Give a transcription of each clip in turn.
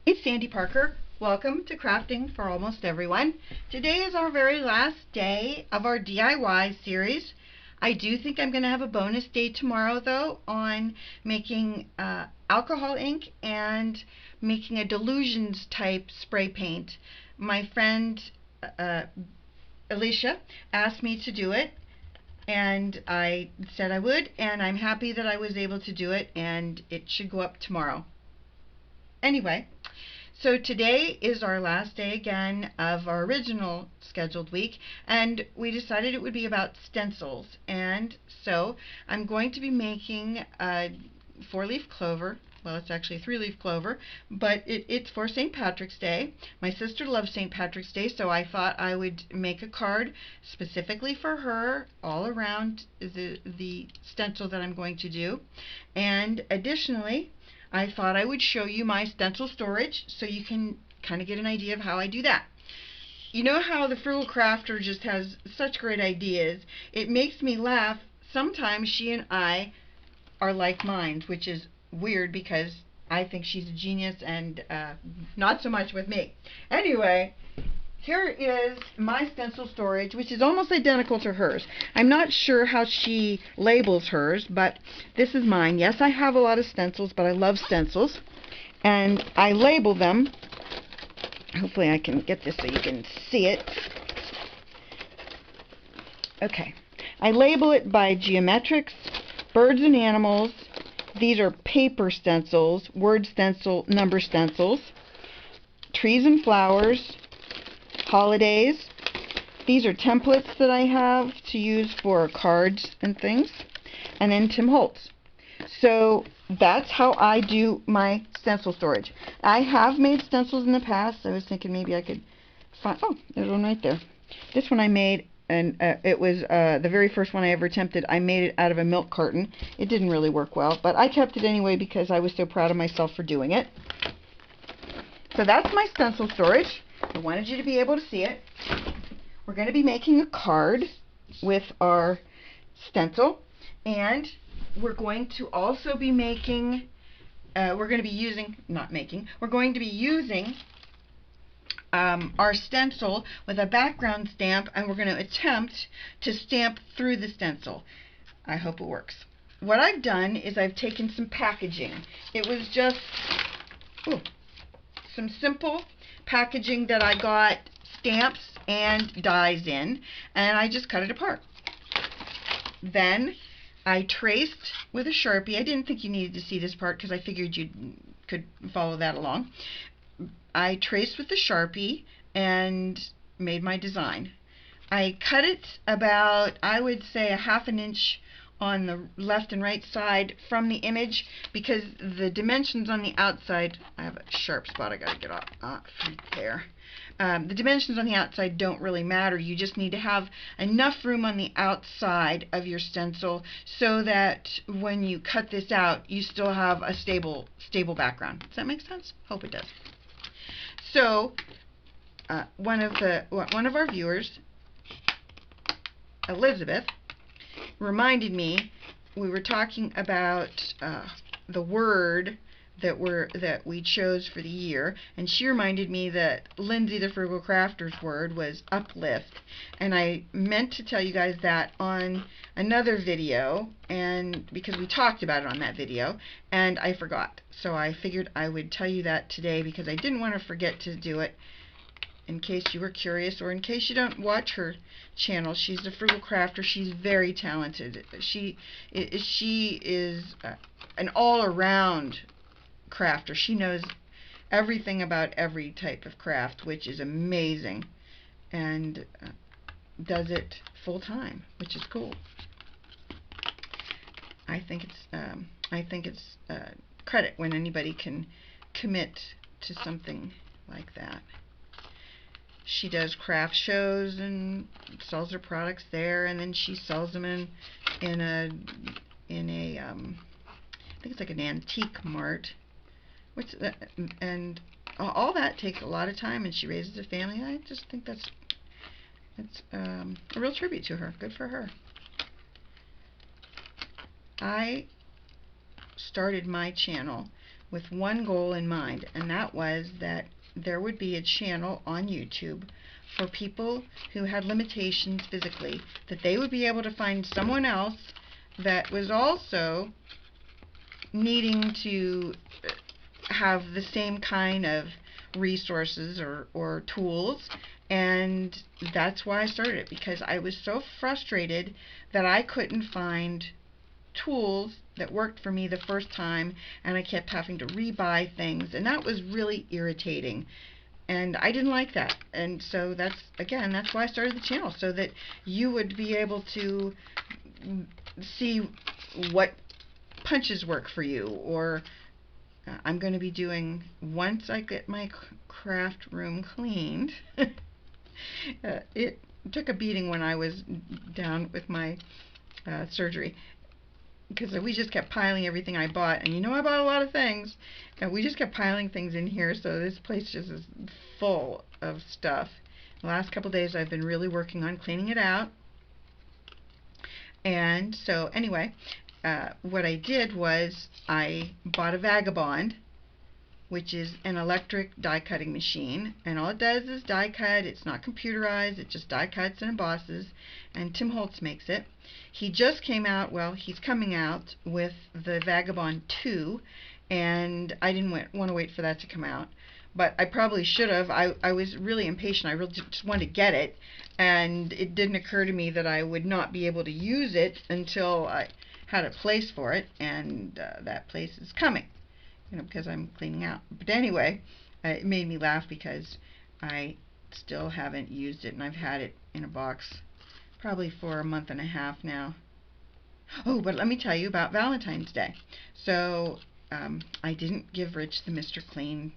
It's Sandy Parker. Welcome to Crafting for Almost Everyone. Today is our very last day of our DIY series. I do think I'm going to have a bonus day tomorrow though on making alcohol ink and making a Delusions type spray paint. My friend Alicia asked me to do it and I said I would, and I'm happy that I was able to do it, and it should go up tomorrow. Anyway, so today is our last day again of our original scheduled week, and we decided it would be about stencils. And so I'm going to be making a 4-leaf clover. Well, it's actually a 3-leaf clover, but it's for St. Patrick's Day. My sister loves St. Patrick's Day, so I thought I would make a card specifically for her all around the stencil that I'm going to do. And additionally, I thought I would show you my stencil storage so you can kind of get an idea of how I do that. You know how the Frugal Crafter just has such great ideas? It makes me laugh. Sometimes she and I are like minds, which is weird because I think she's a genius and not so much with me. Anyway, here is my stencil storage, which is almost identical to hers. I'm not sure how she labels hers, but this is mine. Yes, I have a lot of stencils, but I love stencils. And I label them. Hopefully I can get this so you can see it. Okay. I label it by geometrics, birds and animals. These are paper stencils, word stencil, number stencils, trees and flowers, holidays. These are templates that I have to use for cards and things, and then Tim Holtz. So that's how I do my stencil storage. I have made stencils in the past. I was thinking maybe I could find, oh, there's one right there. This one I made, and it was the very first one I ever attempted. I made it out of a milk carton. It didn't really work well, but I kept it anyway because I was so proud of myself for doing it. So that's my stencil storage. I wanted you to be able to see it. We're going to be making a card with our stencil, and we're going to also be making, we're going to be using our stencil with a background stamp, and we're going to attempt to stamp through the stencil. I hope it works. What I've done is I've taken some packaging. It was just some simple packaging that I got stamps and dies in, and I just cut it apart. Then I traced with a Sharpie. I didn't think you needed to see this part because I figured you could follow that along. I traced with the Sharpie and made my design. I cut it about, I would say, a ½ an inch on the left and right side from the image, because the dimensions on the outside, I have a sharp spot I gotta get off right there. The dimensions on the outside don't really matter. You just need to have enough room on the outside of your stencil so that when you cut this out, you still have a stable background. Does that make sense? Hope it does. So one of our viewers, Elizabeth, reminded me, we were talking about the word that we chose for the year, and she reminded me that Lindsay the Frugal Crafter's word was uplift, and I meant to tell you guys that on another video, and because we talked about it on that video, and I forgot. So I figured I would tell you that today because I didn't want to forget to do it, in case you were curious, or in case you don't watch her channel. She's the Frugal Crafter. She's very talented. She is an all-around crafter. She knows everything about every type of craft, which is amazing, and does it full-time, which is cool. I think it's credit when anybody can commit to something like that. She does craft shows and sells her products there, and then she sells them in a I think it's like an antique mart. And all that takes a lot of time, and she raises a family. I just think that's a real tribute to her. Good for her. I started my channel with one goal in mind, and that was that there would be a channel on YouTube for people who had limitations physically, that they would be able to find someone else that was also needing to have the same kind of resources or tools. And that's why I started it, because I was so frustrated that I couldn't find tools that worked for me the first time, and I kept having to rebuy things, and that was really irritating, and I didn't like that. And so that's why I started the channel, so that you would be able to see what punches work for you. Or I'm going to be doing, once I get my craft room cleaned, it took a beating when I was down with my surgery, because we just kept piling everything I bought, and you know I bought a lot of things, and we just kept piling things in here, so this place just is full of stuff. The last couple days I've been really working on cleaning it out. And so anyway, what I did was I bought a Vagabond, which is an electric die cutting machine, and all it does is die cut. It's not computerized, it just die cuts and embosses, and Tim Holtz makes it. He just came out, well, he's coming out with the Vagabond 2, and I didn't want to wait for that to come out, but I probably should have. I was really impatient. I really just wanted to get it, and it didn't occur to me that I would not be able to use it until I had a place for it, and that place is coming, because I'm cleaning out. But anyway, it made me laugh because I still haven't used it, and I've had it in a box probably for a month and a half now. Oh, but let me tell you about Valentine's Day. So I didn't give Rich the Mr. Clean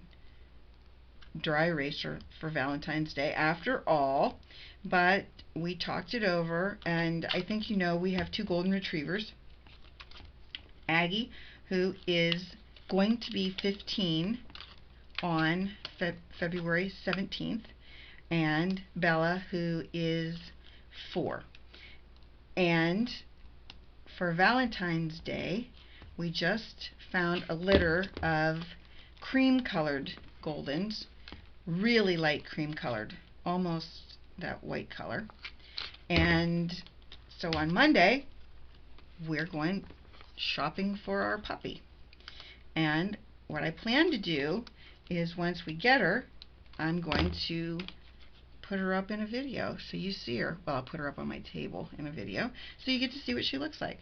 dry eraser for Valentine's Day after all, but we talked it over, and I think we have 2 golden retrievers. Aggie, who is going to be 15 on February 17th, and Bella, who is 4. And for Valentine's Day, we just found a litter of cream colored goldens, really light cream colored, almost that white color. And so on Monday, we're going shopping for our puppy. And what I plan to do is, once we get her, I'm going to put her up in a video so you see her. Well, I'll put her up on my table in a video so you get to see what she looks like.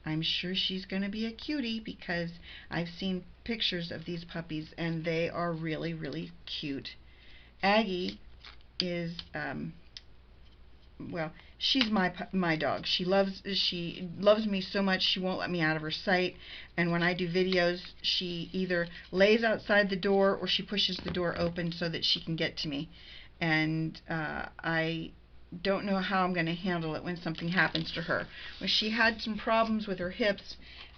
I'm sure she's going to be a cutie, because I've seen pictures of these puppies and they are really, really cute. Aggie is well, she's my dog. She loves me so much she won't let me out of her sight, and when I do videos, she either lays outside the door or she pushes the door open so that she can get to me. And I don't know how I'm going to handle it when something happens to her. Well, she had some problems with her hips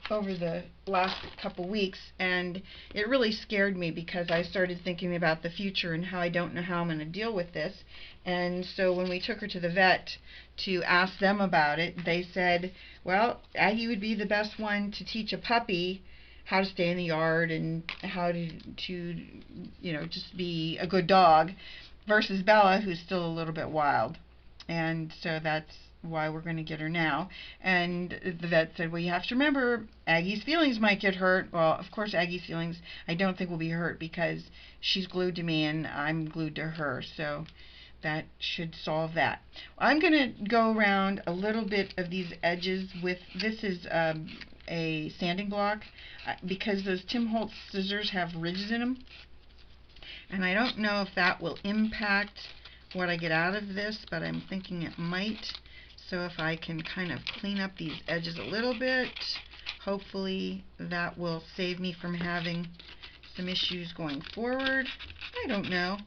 over the last couple weeks, and it really scared me, because I started thinking about the future and how I don't know how I'm going to deal with this. And so when we took her to the vet to ask them about it, they said, well, Aggie would be the best one to teach a puppy how to stay in the yard and how to just be a good dog, versus Bella, who's still a little bit wild. And so that's why we're going to get her now. And the vet said, well, you have to remember, Aggie's feelings might get hurt. Well, of course, Aggie's feelings I don't think will be hurt, because she's glued to me and I'm glued to her. So that should solve that. I'm going to go around a little bit of these edges with, this is a sanding block, because those Tim Holtz scissors have ridges in them. And I don't know if that will impact what I get out of this, but I'm thinking it might. So if I can kind of clean up these edges a little bit, hopefully that will save me from having some issues going forward. I don't know.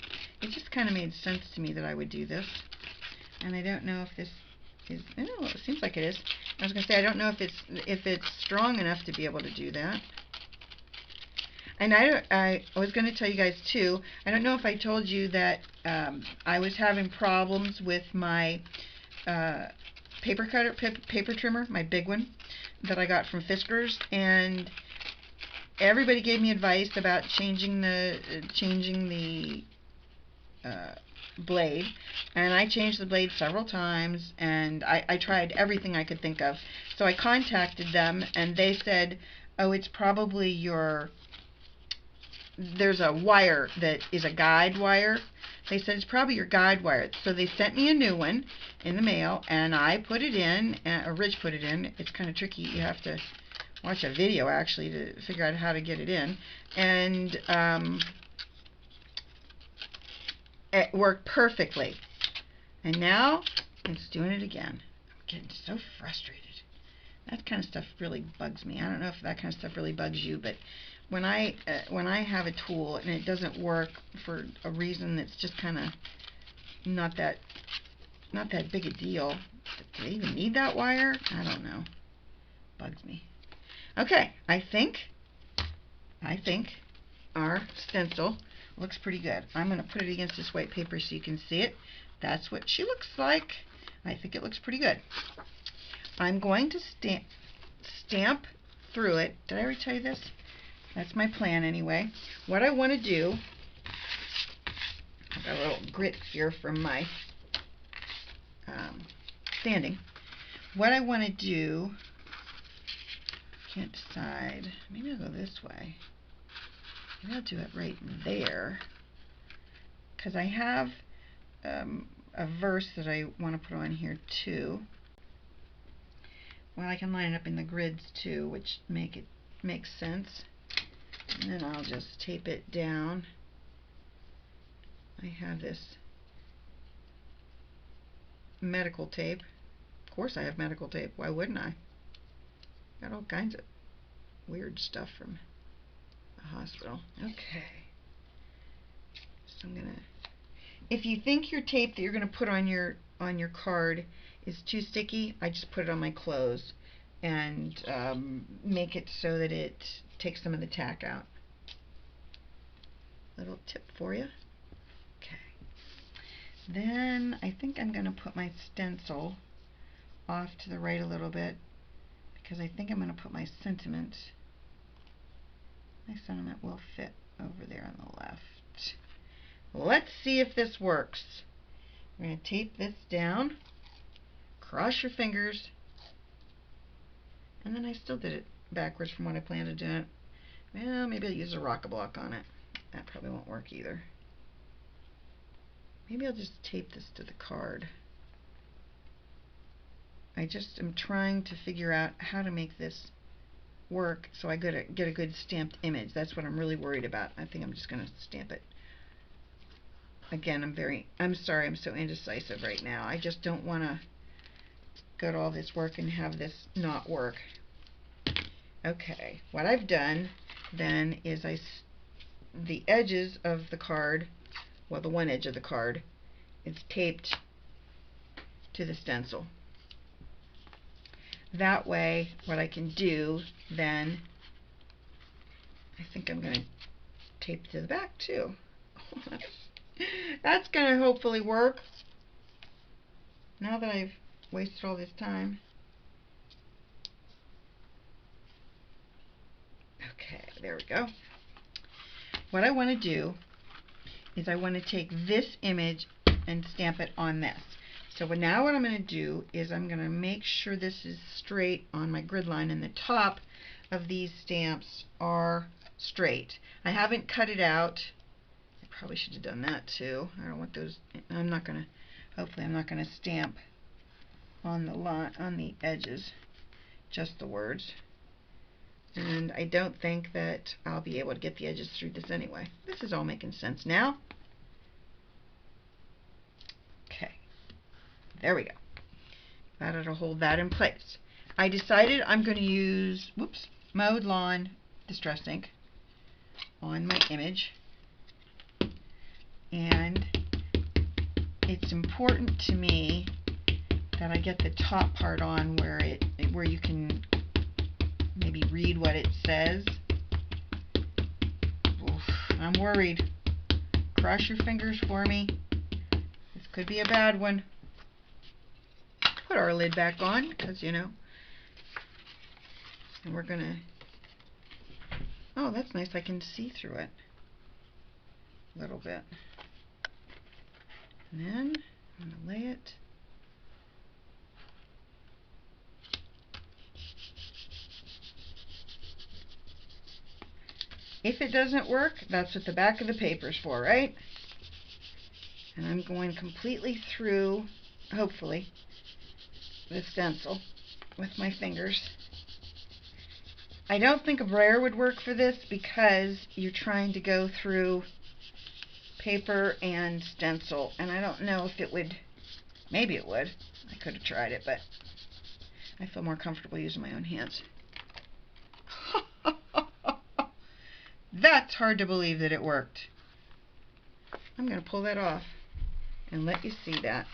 It just kind of made sense to me that I would do this. And I don't know if this is, oh, it seems like it is. I was going to say, I don't know if it's strong enough to be able to do that. And I was going to tell you guys too, I don't know if I told you that I was having problems with my paper trimmer, my big one, that I got from Fiskars, and everybody gave me advice about changing the blade, and I changed the blade several times, and I tried everything I could think of. So I contacted them, and they said, oh, it's probably there's a wire that is a guide wire. They said it's probably your guide wire. So they sent me a new one in the mail, and I put it in, or Rich put it in. It's kind of tricky. You have to watch a video actually to figure out how to get it in. And it worked perfectly. And now it's doing it again. I'm getting so frustrated. That kind of stuff really bugs me. I don't know if that kind of stuff really bugs you, but when I have a tool and it doesn't work for a reason that's just kind of not that big a deal. Do they even need that wire? I don't know. Bugs me. Okay, I think our stencil looks pretty good. I'm going to put it against this white paper so you can see it. That's what she looks like. I think it looks pretty good. I'm going to stamp through it. Did I already tell you this? That's my plan anyway. What I want to do, I've got a little grit here from my sanding. What I want to do, can't decide. Maybe I'll go this way. Maybe I'll do it right there, because I have a verse that I want to put on here too. Well, I can line it up in the grids too, which makes sense. And then I'll just tape it down. I have this medical tape. Of course I have medical tape. Why wouldn't I? Got all kinds of weird stuff from the hospital. Okay. So I'm gonna. If you think your tape that you're gonna put on your card is too sticky, I just put it on my clothes and make it so that it takes some of the tack out. Little tip for you. Okay. Then I think I'm going to put my stencil off to the right a little bit, because I think I'm going to put my sentiment. My sentiment will fit over there on the left. Let's see if this works. I'm going to tape this down. Cross your fingers. And then I still did it backwards from what I planned to do it. Well, maybe I'll use a rock-a-block on it. That probably won't work either. Maybe I'll just tape this to the card. I just am trying to figure out how to make this work so I get a good stamped image. That's what I'm really worried about. I think I'm just going to stamp it. Again, I'm sorry I'm so indecisive right now. I just don't want to go to all this work and have this not work. Okay, what I've done then is the edges of the card, well, the one edge of the card is taped to the stencil. That way, what I can do then, I think I'm going to tape to the back too. That's going to hopefully work. Now that I've wasted all this time. Okay, there we go. What I want to do is I want to take this image and stamp it on this. So now what I'm going to do is I'm going to make sure this is straight on my grid line, and the top of these stamps are straight. I haven't cut it out. I probably should have done that too. I don't want those. I'm not going to. Hopefully, I'm not going to stamp on the line, on the edges, just the words. And I don't think that I'll be able to get the edges through this anyway. This is all making sense now. Okay, there we go. That'll hold that in place. I decided I'm going to use Mowed Lawn Distress Ink on my image, and it's important to me that I get the top part on where you can maybe read what it says. Oof, I'm worried. Cross your fingers for me. This could be a bad one. Put our lid back on, because you know. And we're gonna. Oh, that's nice. I can see through it a little bit. And then I'm going to lay it. If it doesn't work, that's what the back of the paper's for, right? And I'm going completely through, hopefully, the stencil with my fingers. I don't think a brayer would work for this because you're trying to go through paper and stencil, and I don't know if it would. Maybe it would. I could have tried it, but I feel more comfortable using my own hands. That's hard to believe that it worked. I'm going to pull that off and let you see that.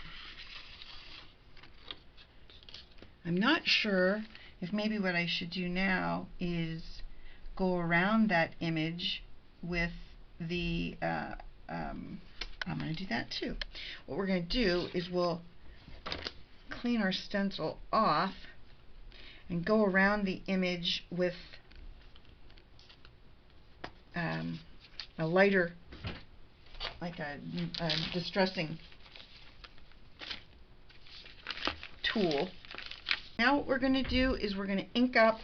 I'm not sure if maybe what I should do now is go around that image with the, I'm going to do that too. What we're going to do is we'll clean our stencil off and go around the image with a lighter, like a distressing tool. Now what we're going to do is we're going to ink up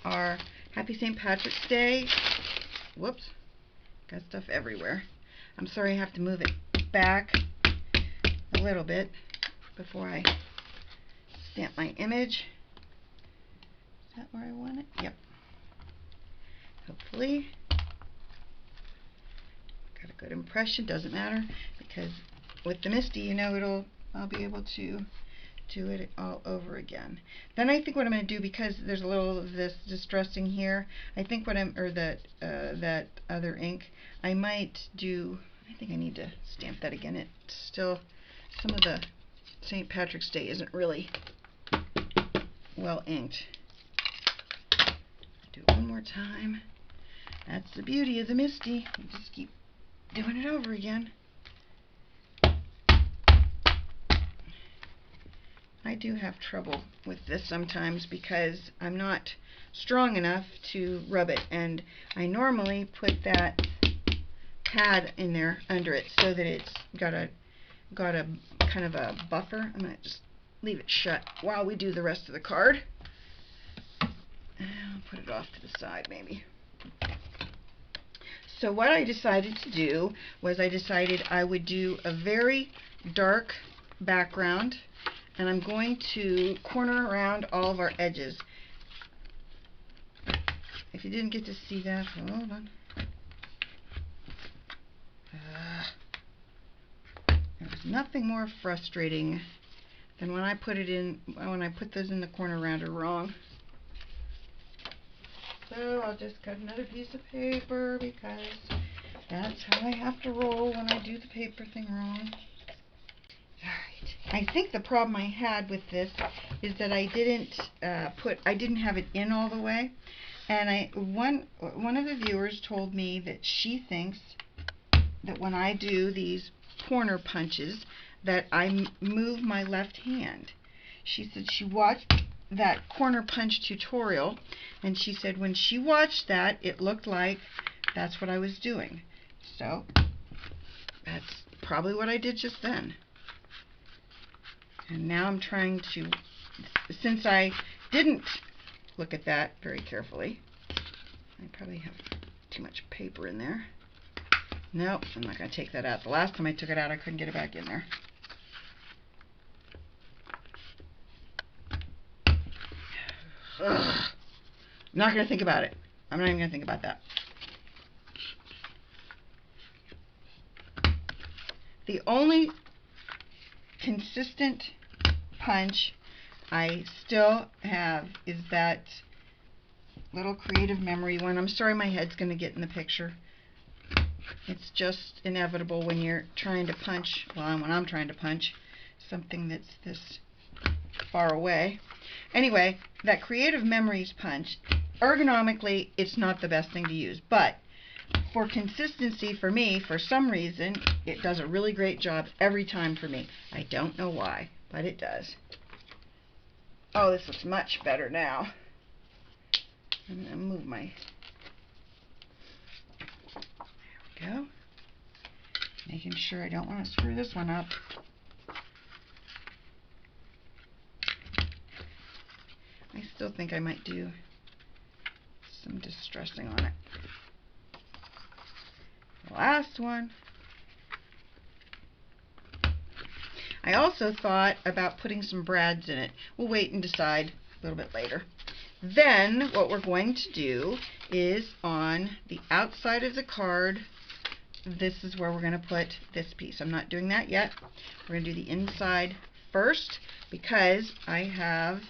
our Happy St. Patrick's Day. Whoops, got stuff everywhere. I'm sorry, I have to move it back a little bit before I stamp my image. Is that where I want it? Yep. Hopefully. Got a good impression, doesn't matter, because with the Misty, you know, I'll be able to do it all over again. Then I think what I'm going to do, because there's a little of this distressing here, I think what that other ink, I might do, I think I need to stamp that again. It's still, some of the St. Patrick's Day isn't really well inked. Do it one more time. That's the beauty of the Misty. You just keep doing it over again. I do have trouble with this sometimes because I'm not strong enough to rub it, and I normally put that pad in there under it so that it's got a kind of a buffer. I'm going to just leave it shut while we do the rest of the card. And I'll put it off to the side maybe. So what I decided to do was I decided I would do a very dark background, and I'm going to corner around all of our edges. If you didn't get to see that, hold on. There was nothing more frustrating than when I put those in the corner around are wrong. So I'll just cut another piece of paper because that's how I have to roll when I do the paper thing wrong. Alright, I think the problem I had with this is that I didn't have it in all the way, and one of the viewers told me that she thinks that when I do these corner punches that I move my left hand. She said she watched that corner punch tutorial, and she said when she watched that it looked like that's what I was doing. So that's probably what I did just then. And now I'm trying to, since I didn't look at that very carefully, I probably have too much paper in there. Nope, I'm not going to take that out. The last time I took it out I couldn't get it back in there. Ugh. I'm not going to think about it. I'm not even going to think about that. The only consistent punch I still have is that little creative memory one. I'm sorry my head's going to get in the picture. It's just inevitable when you're trying to punch, well, when I'm trying to punch something that's this far away. Anyway, that creative memories punch, ergonomically, it's not the best thing to use, but for consistency for me, for some reason, it does a really great job every time for me. I don't know why, but it does. Oh, this looks much better now. I'm going to move my Go. Making sure I don't want to screw this one up. I still think I might do some distressing on it. Last one. I also thought about putting some brads in it. We'll wait and decide a little bit later. Then what we're going to do is on the outside of the card, this is where we're going to put this piece. I'm not doing that yet. We're going to do the inside first because I have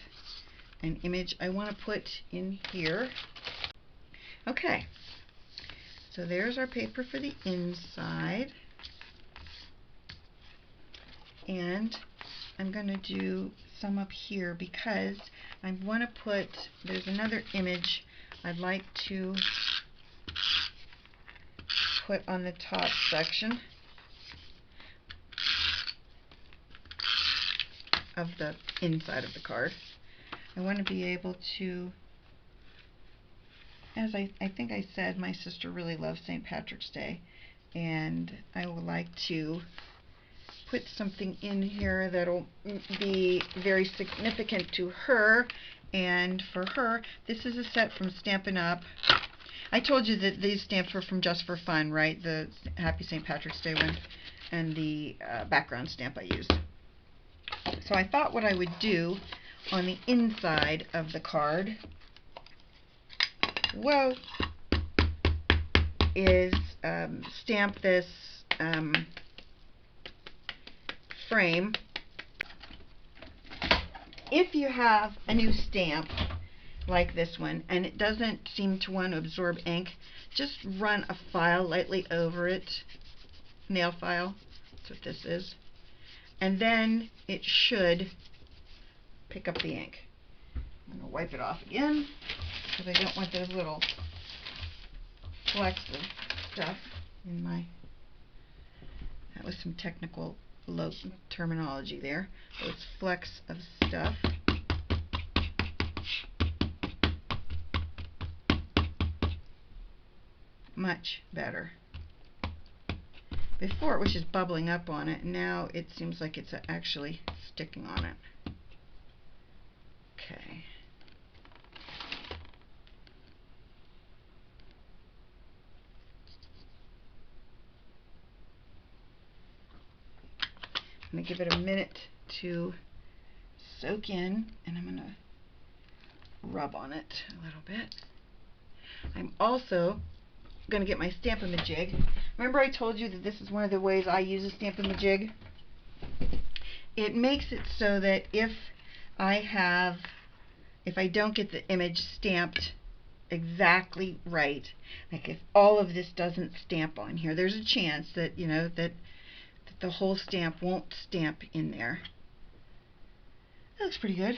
an image I want to put in here. Okay, so there's our paper for the inside. And I'm going to do some up here because I want to put, there's another image I'd like to put on the top section of the inside of the card. I want to be able to, as I think I said, my sister really loves St. Patrick's Day, and I would like to put something in here that'll be very significant to her. And for her, this is a set from Stampin' Up. I told you that these stamps were from Just for Fun, right? The Happy St. Patrick's Day one and the background stamp I used. So I thought what I would do on the inside of the card, whoa, is stamp this frame. If you have a new stamp like this one and it doesn't seem to want to absorb ink, just run a file lightly over it, nail file, that's what this is, and then it should pick up the ink. I'm going to wipe it off again because I don't want those little flecks of stuff in my, that was some technical low terminology there. Those flecks of stuff. Much better. Before it was just bubbling up on it, now it seems like it's actually sticking on it. Okay. I'm going to give it a minute to soak in, and I'm going to rub on it a little bit. I'm also going to get my Stamp-A-Majig. Remember I told you that this is one of the ways I use a Stamp-A-Majig? It makes it so that if I don't get the image stamped exactly right, like if all of this doesn't stamp on here, there's a chance that, you know, that the whole stamp won't stamp in there. That looks pretty good.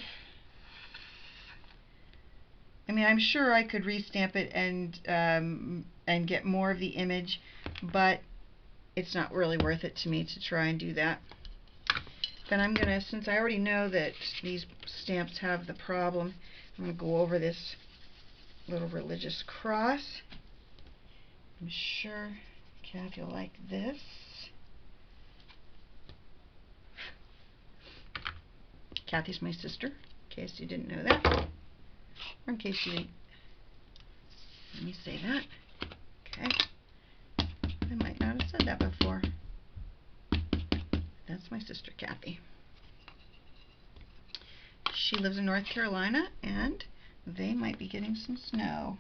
I mean, I'm sure I could restamp it and get more of the image, but it's not really worth it to me to try and do that. Then I'm gonna, since I already know that these stamps have the problem, I'm gonna go over this little religious cross. I'm sure Kathy will like this. Kathy's my sister, in case you didn't know that. Or in case you didn't. Let me say that. Okay. I might not have said that before. That's my sister, Kathy. She lives in North Carolina, and they might be getting some snow.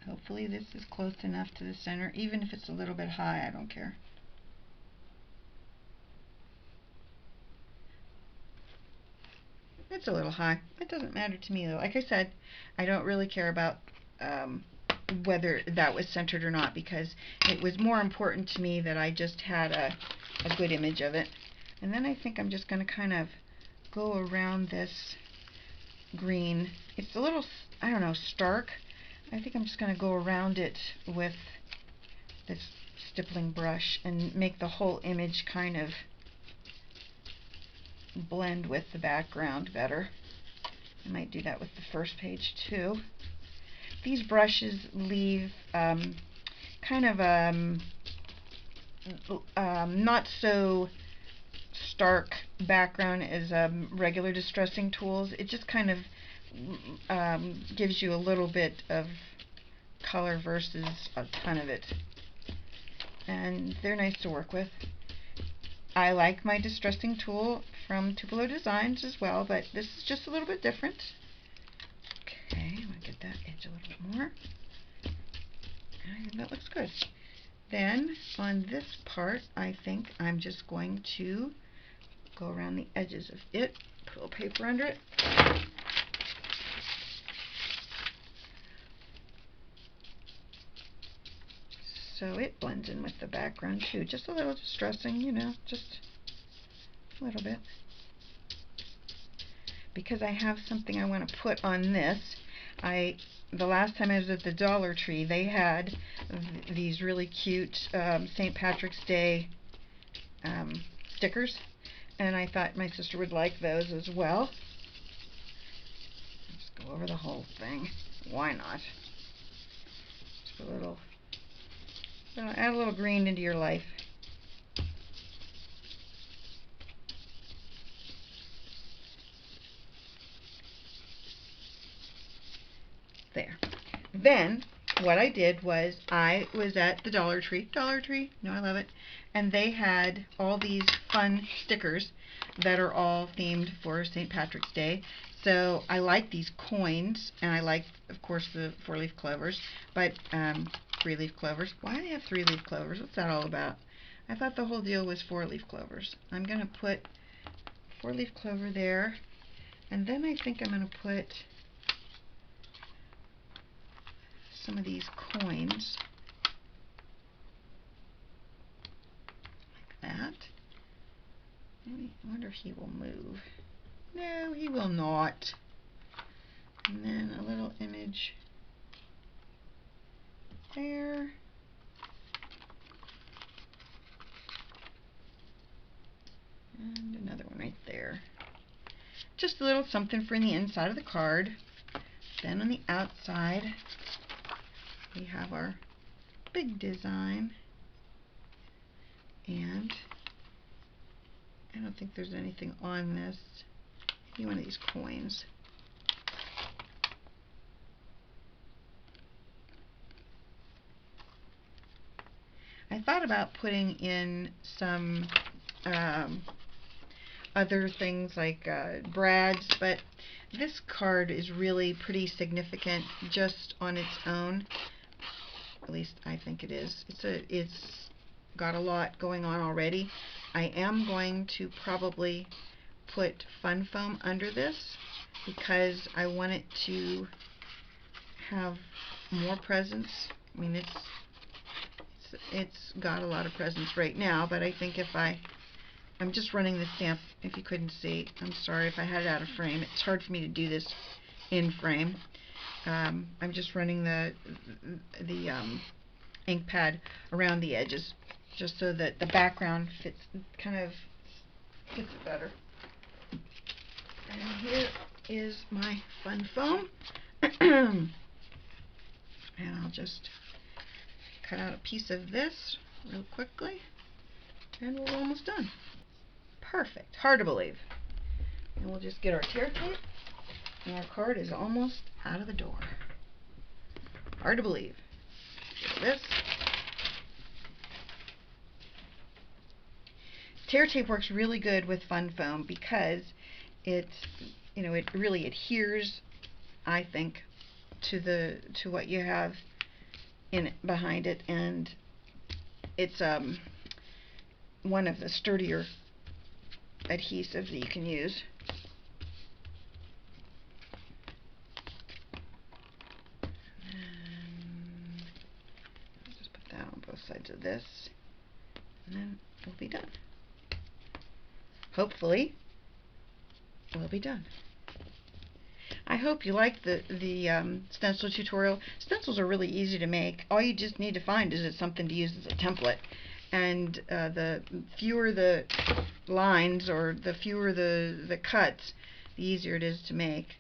Hopefully this is close enough to the center. Even if it's a little bit high, I don't care. It's a little high. It doesn't matter to me though. Like I said, I don't really care about whether that was centered or not, because it was more important to me that I just had a good image of it. And then I think I'm just going to kind of go around this green. It's a little, I don't know, stark. I think I'm just going to go around it with this stippling brush and make the whole image kind of blend with the background better. I might do that with the first page too. these brushes leave kind of not so stark background as regular distressing tools. It just kind of gives you a little bit of color versus a ton of it. And they're nice to work with. I like my distressing tool from Tupelo Designs as well, but this is just a little bit different. Okay, I'm going to get that edge a little bit more. I think that looks good. Then on this part, I think I'm just going to go around the edges of it, put a little paper under it. So it blends in with the background too. Just a little distressing, you know, just a little bit. Because I have something I want to put on this. The last time I was at the Dollar Tree, they had these really cute St. Patrick's Day stickers, and I thought my sister would like those as well. Just go over the whole thing. Why not? Just a little. Add a little green into your life. There. Then what I did was I was at the Dollar Tree. Dollar Tree, no, I love it. And they had all these fun stickers that are all themed for St. Patrick's Day. So I like these coins, and I like, of course, the 4-leaf clovers, but 3-leaf clovers. Why do they have 3-leaf clovers? What's that all about? I thought the whole deal was 4-leaf clovers. I'm going to put 4-leaf clover there, and then I think I'm going to put some of these coins like that. I wonder if he will move. No, he will not. And then a little image there. And another one right there. Just a little something for the inside of the card. Then on the outside, we have our big design. And I don't think there's anything on this. Maybe one of these coins. I thought about putting in some other things like brads, but this card is really pretty significant just on its own. At least I think it is. It's got a lot going on already. I am going to probably put fun foam under this because I want it to have more presence. I mean, it's got a lot of presence right now, but I think if I'm just running the stamp, if you couldn't see, I'm sorry if I had it out of frame. It's hard for me to do this in frame. I'm just running the ink pad around the edges just so that the background fits it better. And here is my fun foam. And I'll just cut out a piece of this real quickly, and we're almost done. Perfect. Hard to believe. And we'll just get our tear tape, and our card is almost out of the door. Hard to believe. Get this. Tear tape works really good with fun foam because it really adheres, I think, to what you have in behind it, and it's one of the sturdier adhesives that you can use. I'll just put that on both sides of this, and then we'll be done. Hopefully, we'll be done. I hope you liked the stencil tutorial. Stencils are really easy to make. All you just need to find is something to use as a template. And the fewer the lines or the fewer the cuts, the easier it is to make.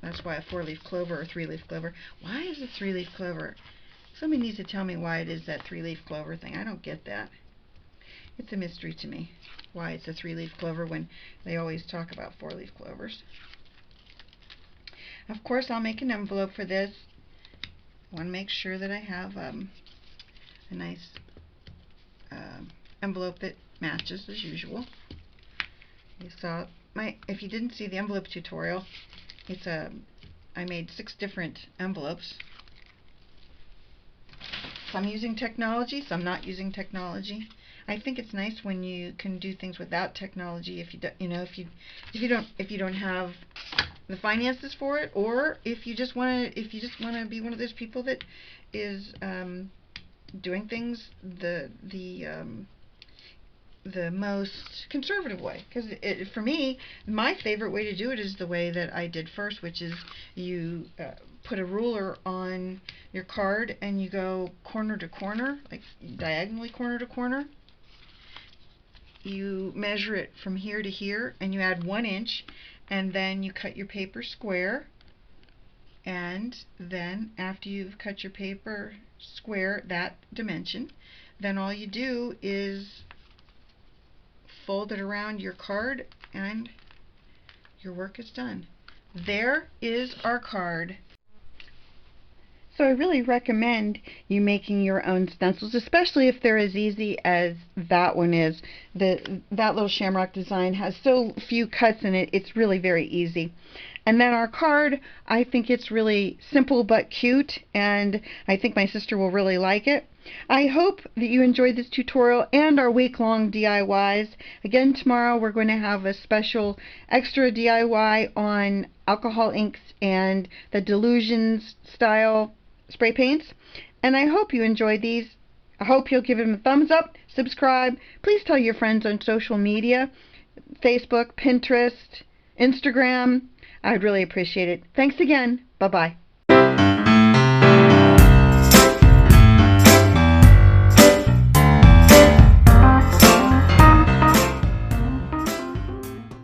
That's why a 4-leaf clover or 3-leaf clover. Why is a 3-leaf clover? Somebody needs to tell me why it is that 3-leaf clover thing. I don't get that. It's a mystery to me why it's a 3-leaf clover when they always talk about 4-leaf clovers. Of course, I'll make an envelope for this. I want to make sure that I have a nice envelope that matches as usual. You saw if you didn't see the envelope tutorial, I made 6 different envelopes. Some using technology, some not using technology. I think it's nice when you can do things without technology if you don't have the finances for it, or if you just want to be one of those people that is doing things the most conservative way. Because for me, my favorite way to do it is the way that I did first, which is you put a ruler on your card and you go corner to corner, like diagonally corner to corner. You measure it from here to here and you add 1 inch, and then you cut your paper square, and then after you've cut your paper square that dimension, then all you do is fold it around your card and your work is done. There is our card. So I really recommend you making your own stencils, especially if they're as easy as that one is. That little shamrock design has so few cuts in it, it's really very easy. And then our card, I think it's really simple but cute, and I think my sister will really like it. I hope that you enjoyed this tutorial and our week-long DIYs. Again, tomorrow we're going to have a special extra DIY on alcohol inks and the Delusions style spray paints. And I hope you enjoyed these. I hope you'll give them a thumbs up, subscribe. Please tell your friends on social media, Facebook, Pinterest, Instagram. I'd really appreciate it. Thanks again. Bye-bye.